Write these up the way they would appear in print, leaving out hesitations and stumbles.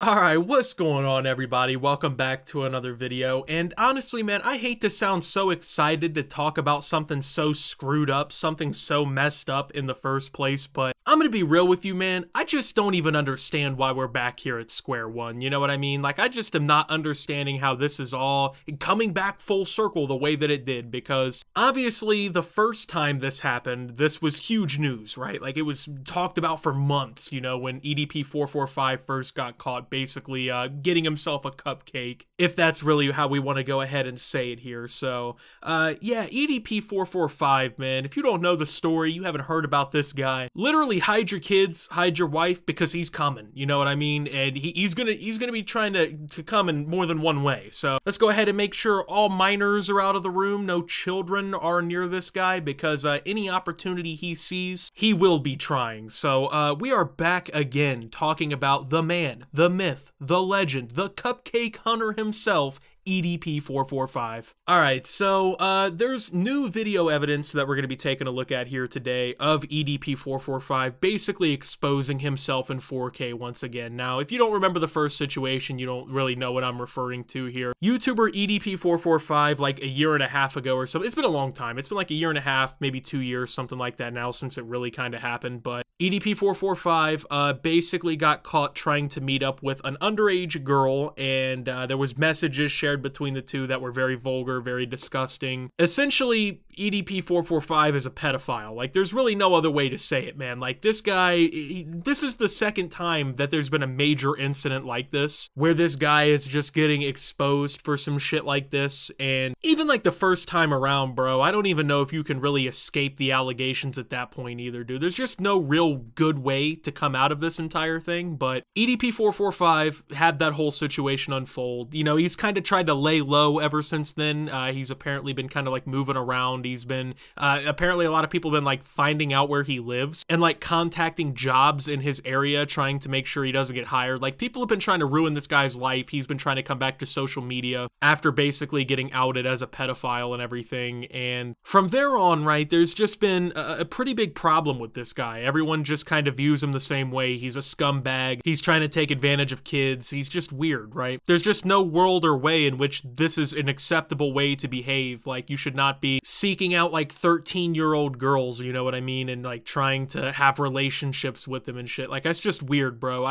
Alright, what's going on everybody? Welcome back to another video, and honestly man, I hate to sound so excited to talk about something so screwed up, something so messed up in the first place, but I'm gonna be real with you man, I just don't even understand why we're back here at square one, you know what I mean? Like, I just am not understanding how this is all coming back full circle the way that it did, because obviously the first time this happened, this was huge news, right? Like, it was talked about for months, you know, when EDP445 first got caught basically getting himself a cupcake, if that's really how we want to go ahead and say it here. So yeah, EDP445, man, if you don't know the story, you haven't heard about this guy, literally hide your kids, hide your wife, because he's coming, you know what I mean? And he's gonna be trying to come in more than one way. So let's go ahead and make sure all minors are out of the room, no children are near this guy, because any opportunity he sees, he will be trying. So we are back again talking about the man, the myth, the legend, the cupcake hunter himself, EDP445. Alright, so there's new video evidence that we're going to be taking a look at here today of EDP445 basically exposing himself in 4K once again. Now, if you don't remember the first situation, you don't really know what I'm referring to here. YouTuber EDP445, like a year and a half ago or so, it's been a long time. It's been like a year and a half, maybe 2 years, something like that now since it really kind of happened, but EDP445 basically got caught trying to meet up with an underage girl, and there was messages shared between the two that were very vulgar, very disgusting. Essentially, EDP445 is a pedophile. Like, there's really no other way to say it, man. Like, this guy, this is the second time that there's been a major incident like this, where this guy is just getting exposed for some shit like this, and even like the first time around, bro, I don't even know if you can really escape the allegations at that point either, dude. There's just no real good way to come out of this entire thing, but EDP445 had that whole situation unfold. You know, he's kind of tried to lay low ever since then. He's apparently been kind of like moving around. He's been, apparently a lot of people have been like finding out where he lives and like contacting jobs in his area trying to make sure he doesn't get hired. Like, people have been trying to ruin this guy's life. He's been trying to come back to social media after basically getting outed as a pedophile and everything. And from there on, right, there's just been a pretty big problem with this guy. Everyone just kind of views him the same way. He's a scumbag. He's trying to take advantage of kids. He's just weird, right? There's just no world or way in which this is an acceptable way to behave. Like, you should not be seeking out like 13-year-old girls, you know what I mean, and like trying to have relationships with them and shit. Like, that's just weird, bro.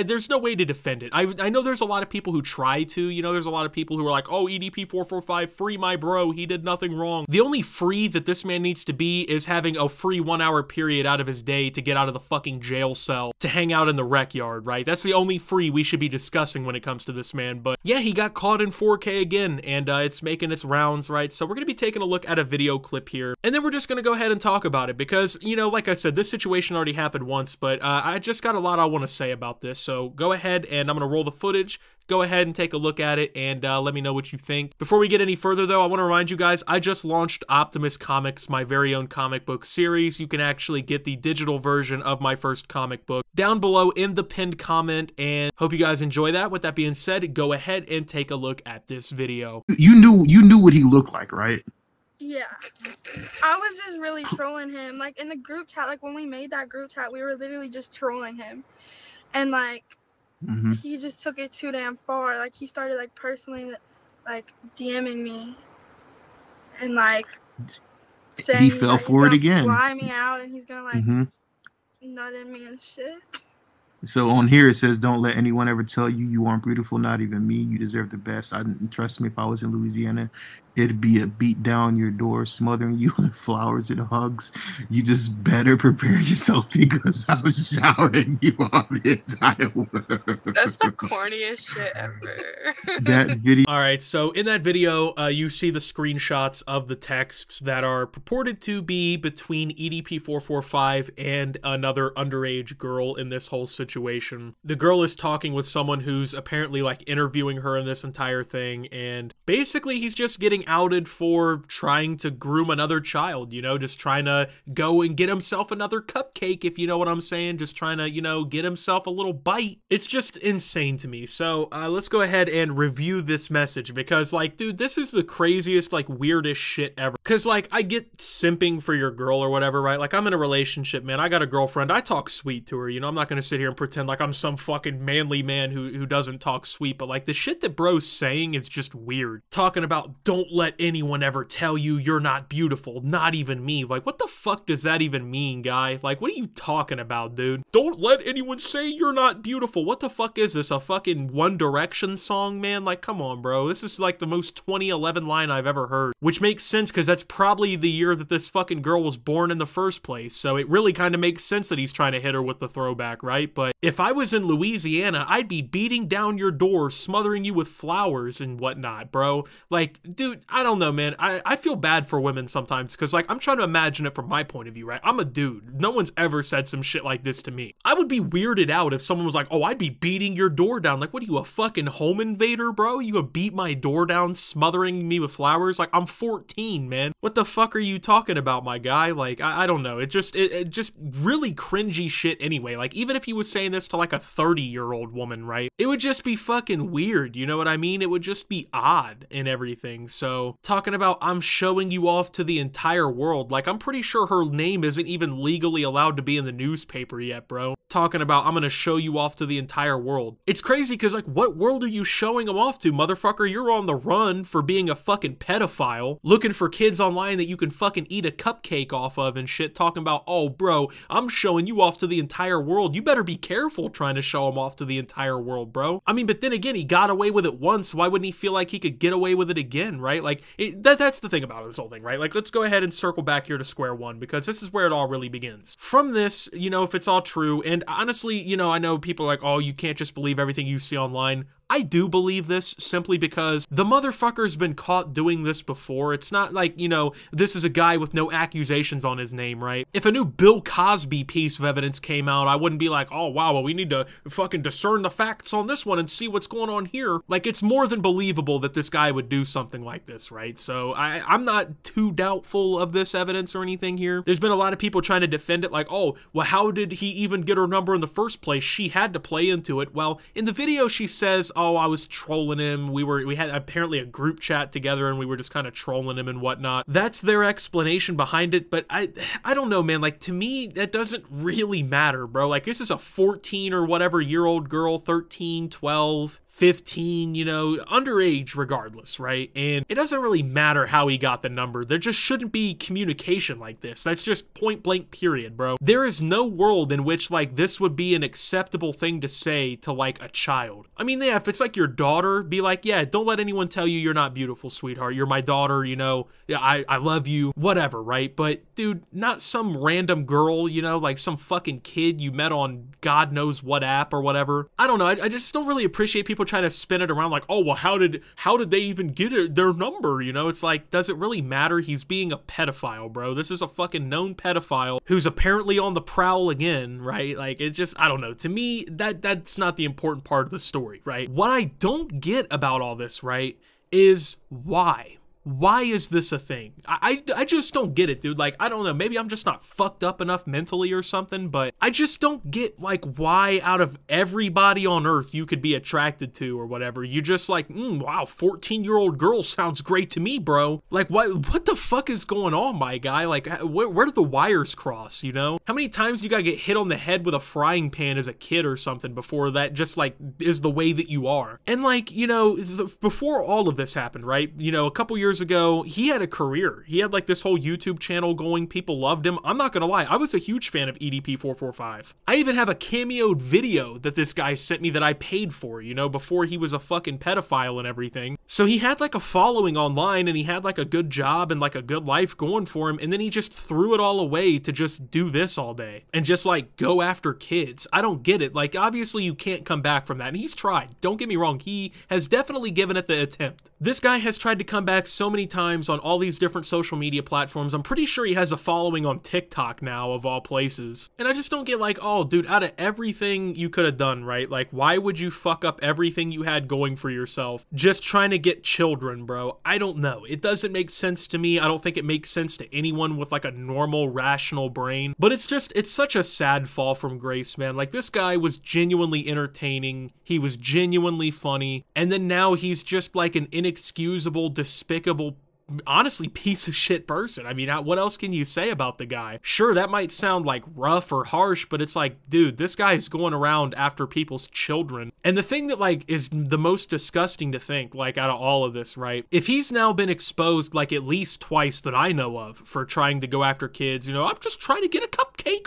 There's no way to defend it. I know there's a lot of people who try to, you know, there's a lot of people who are like, oh, EDP445, free my bro, he did nothing wrong. The only free that this man needs to be is having a free 1 hour period out of his day to get out of the fucking jail cell to hang out in the rec yard, right? That's the only free we should be discussing when it comes to this man. But yeah, he got caught in 4K again, and it's making its rounds, right? So we're gonna be taking a look at a video clip here, and then we're just gonna go ahead and talk about it, because, you know, like I said, this situation already happened once, but I just got a lot I want to say about this. So go ahead, and I'm gonna roll the footage. Go ahead and take a look at it, and let me know what you think. Before we get any further, though, I want to remind you guys, I just launched Optimus Comics, my very own comic book series. You can actually get the digital version of my first comic book down below in the pinned comment, and hope you guys enjoy that. With that being said, go ahead and take a look at this video. You knew what he looked like, right? Yeah, I was just really trolling him. Like, in the group chat, like when we made that group chat, we were literally just trolling him, and like he just took it too damn far. Like, he started like personally like DMing me and like saying he fell for it again. Fly me out, and he's gonna like nut in me and shit. So on here it says, don't let anyone ever tell you you aren't beautiful, not even me. You deserve the best. Trust me, if I was in Louisiana, it'd be a beat down your door, smothering you with flowers and hugs. You just better prepare yourself, because I'm showering you on the entire world. That's the corniest shit ever. That video. All right, so in that video, you see the screenshots of the texts that are purported to be between EDP445 and another underage girl in this whole situation. The girl is talking with someone who's apparently like interviewing her in this entire thing, and basically he's just getting outed for trying to groom another child, you know, just trying to go and get himself another cupcake, if you know what I'm saying, just trying to, you know, get himself a little bite. It's just insane to me. So let's go ahead and review this message, because like, dude, this is the craziest, like, weirdest shit ever. Because like, I get simping for your girl or whatever, right? Like, I'm in a relationship, man. I got a girlfriend. I talk sweet to her, you know. I'm not gonna sit here and pretend like I'm some fucking manly man who doesn't talk sweet, but like, the shit that bro's saying is just weird. Talking about, don't let anyone ever tell you you're not beautiful, not even me. Like, what the fuck does that even mean, guy? Like, what are you talking about, dude? Don't let anyone say you're not beautiful. What the fuck is this, a fucking One Direction song, man? Like, come on, bro. This is like the most 2011 line I've ever heard, which makes sense because that's probably the year that this fucking girl was born in the first place. So it really kind of makes sense that he's trying to hit her with the throwback, right? But if I was in Louisiana, I'd be beating down your door, smothering you with flowers and whatnot, bro. Like, dude, I don't know, man. I feel bad for women sometimes because, like, I'm trying to imagine it from my point of view, right? I'm a dude. No one's ever said some shit like this to me. I would be weirded out if someone was like, oh, I'd be beating your door down. Like, what are you, a fucking home invader, bro? You gonna beat my door down, smothering me with flowers? Like, I'm 14, man. What the fuck are you talking about, my guy? Like, I don't know. It just really cringy shit anyway. Like, even if he was saying this to like a 30-year-old woman, right? It would just be fucking weird, you know what I mean? It would just be odd and everything. So, talking about, I'm showing you off to the entire world. Like, I'm pretty sure her name isn't even legally allowed to be in the newspaper yet, bro. Talking about, I'm gonna show you off to the entire world. It's crazy because, like, what world are you showing him off to, motherfucker? You're on the run for being a fucking pedophile, looking for kids online that you can fucking eat a cupcake off of and shit, talking about, oh, bro, I'm showing you off to the entire world. You better be careful trying to show him off to the entire world, bro. I mean, but then again, he got away with it once. Why wouldn't he feel like he could get away with it again, right? Like, that's the thing about this whole thing, right? Like, let's go ahead and circle back here to square one, because this is where it all really begins. From this, you know, if it's all true, and honestly, you know, I know people are like, oh, you can't just believe everything you see online. I do believe this simply because the motherfucker's been caught doing this before. It's not like, you know, this is a guy with no accusations on his name, right? If a new Bill Cosby piece of evidence came out, I wouldn't be like, oh, wow, well, we need to fucking discern the facts on this one and see what's going on here. Like, it's more than believable that this guy would do something like this, right? So I'm not too doubtful of this evidence or anything here. There's been a lot of people trying to defend it like, oh, well, how did he even get her number in the first place? She had to play into it. Well, in the video, she says, oh, I was trolling him. We had apparently a group chat together and we were just kind of trolling him and whatnot. That's their explanation behind it, but I don't know, man. Like, to me, that doesn't really matter, bro. Like, this is a 14 or whatever year old girl, 13, 12, 15, you know, underage regardless, right? And it doesn't really matter how he got the number. There just shouldn't be communication like this. That's just point blank period, bro. There is no world in which, like, this would be an acceptable thing to say to, like, a child. I mean, yeah, if it's like your daughter, be like, yeah, don't let anyone tell you you're not beautiful, sweetheart. You're my daughter, you know, yeah, I love you, whatever, right? But, dude, not some random girl, you know, like some fucking kid you met on God knows what app or whatever. I don't know. I just don't really appreciate people trying to spin it around like, oh, well, how did they even get their number? You know, it's like, does it really matter? He's being a pedophile, bro. This is a fucking known pedophile who's apparently on the prowl again, right? Like, it just, I don't know. To me, that's not the important part of the story, right? What I don't get about all this, right, is why? Why is this a thing? I just don't get it, dude. Like, I don't know, maybe I'm just not fucked up enough mentally or something, but I just don't get, like, why out of everybody on earth you could be attracted to or whatever, you just like, wow, 14-year-old girl sounds great to me, bro. Like, what the fuck is going on, my guy? Like, where do the wires cross, you know? How many times you gotta get hit on the head with a frying pan as a kid or something before that just, like, is the way that you are? And, like, you know, before all of this happened, right? You know, a couple years ago, he had a career. He had like this whole YouTube channel going. People loved him. I'm not gonna lie, I was a huge fan of EDP445. I even have a cameoed video that this guy sent me that I paid for, you know, before he was a fucking pedophile and everything. So he had like a following online and he had like a good job and like a good life going for him, and then he just threw it all away to just do this all day and just like go after kids. I don't get it. Like, obviously you can't come back from that, and he's tried. Don't get me wrong, he has definitely given it the attempt. This guy has tried to come back so so many times on all these different social media platforms. I'm pretty sure he has a following on TikTok now, of all places. And I just don't get like, oh, dude, out of everything you could have done, right? Like, why would you fuck up everything you had going for yourself just trying to get children, bro? I don't know. It doesn't make sense to me. I don't think it makes sense to anyone with like a normal, rational brain. But it's such a sad fall from grace, man. Like, this guy was genuinely entertaining. He was genuinely funny. And then now he's just like an inexcusable, despicable, honestly, piece of shit person. I mean, what else can you say about the guy? Sure, that might sound like rough or harsh, but it's like, dude, this guy's going around after people's children. And the thing that like is the most disgusting to think, like, out of all of this, right? If he's now been exposed like at least twice that I know of for trying to go after kids, you know, I'm just trying to get a cupcake.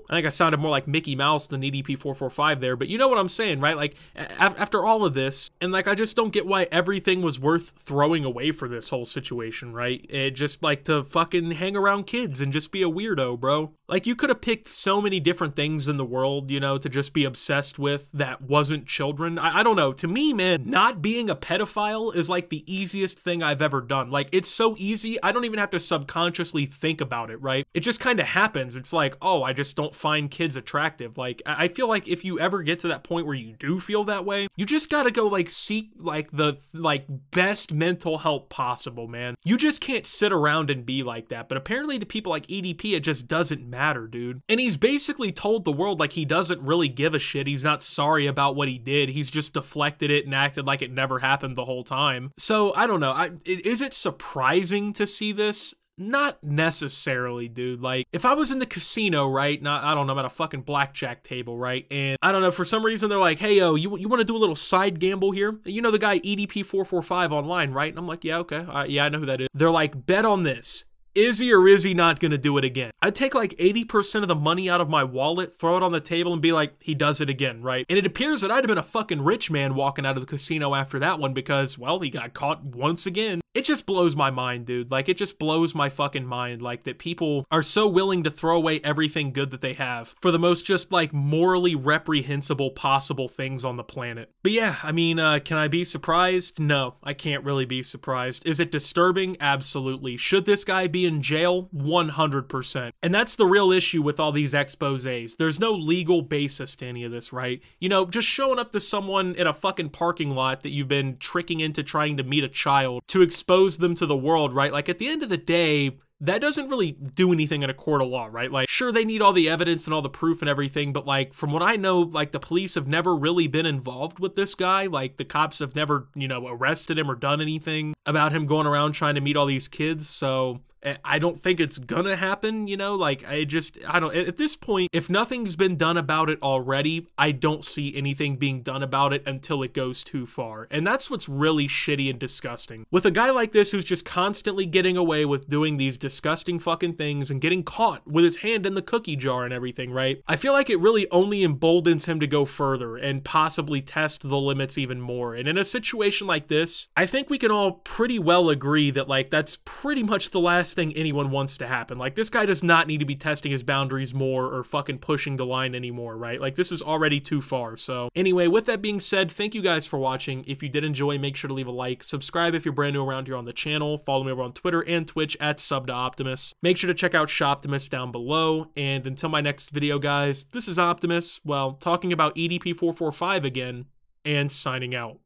I think I sounded more like Mickey Mouse than EDP445 there, but you know what I'm saying, right? Like, after all of this, and like, I just don't get why everything was worth throwing away for this whole situation, right? It just like to fucking hang around kids and just be a weirdo, bro. Like, you could have picked so many different things in the world, you know, to just be obsessed with that wasn't children. I don't know. To me, man, not being a pedophile is like the easiest thing I've ever done. Like, it's so easy, I don't even have to subconsciously think about it, right? It just kind of happens. It's like, oh, I just don't find kids attractive. Like, I feel like if you ever get to that point where you do feel that way, you just gotta go like seek like the best mental help possible, man. You just can't sit around and be like that. But apparently to people like EDP, it just doesn't matter, dude. And he's basically told the world like he doesn't really give a shit. He's not sorry about what he did. He's just deflected it and acted like it never happened the whole time. So I don't know. Is it surprising to see this? Not necessarily, dude. Like, if I was in the casino, right, I don't know, I'm at a fucking blackjack table, right, and I don't know, for some reason they're like, hey, yo, you want to do a little side gamble here? You know the guy EDP445 online, right? And I'm like, yeah, okay, yeah, I know who that is. They're like, bet on this. Is he or is he not going to do it again? I'd take like 80% of the money out of my wallet, throw it on the table, and be like, he does it again, right? And it appears that I'd have been a fucking rich man walking out of the casino after that one because, well, he got caught once again. It just blows my mind, dude. Like, it just blows my fucking mind, like, that people are so willing to throw away everything good that they have for the most just, like, morally reprehensible possible things on the planet. But yeah, I mean, can I be surprised? No, I can't really be surprised. Is it disturbing? Absolutely. Should this guy be in jail? 100%. And that's the real issue with all these exposés. There's no legal basis to any of this, right? You know, just showing up to someone in a fucking parking lot that you've been tricking into trying to meet a child to expose them to the world, right? Like, at the end of the day, that doesn't really do anything in a court of law, right? Like, sure, they need all the evidence and all the proof and everything, but like, from what I know, like, the police have never really been involved with this guy. Like, the cops have never, you know, arrested him or done anything about him going around trying to meet all these kids, so I don't think it's gonna happen, you know? Like, I don't, at this point, if nothing's been done about it already, I don't see anything being done about it until it goes too far. And that's what's really shitty and disgusting. With a guy like this who's just constantly getting away with doing these disgusting fucking things and getting caught with his hand in the cookie jar and everything, right? I feel like it really only emboldens him to go further and possibly test the limits even more. And in a situation like this, I think we can all pretty well agree that, like, that's pretty much the last thing anyone wants to happen. Like, this guy does not need to be testing his boundaries more or fucking pushing the line anymore, right? Like, this is already too far. So anyway, with that being said, thank you guys for watching. If you did enjoy, make sure to leave a like, subscribe if you're brand new around here on the channel, follow me over on Twitter and Twitch at @subtooptimus. Make sure to check out Shoptimus down below, and until my next video, guys, this is Optimus, well, talking about EDP445 again, and signing out.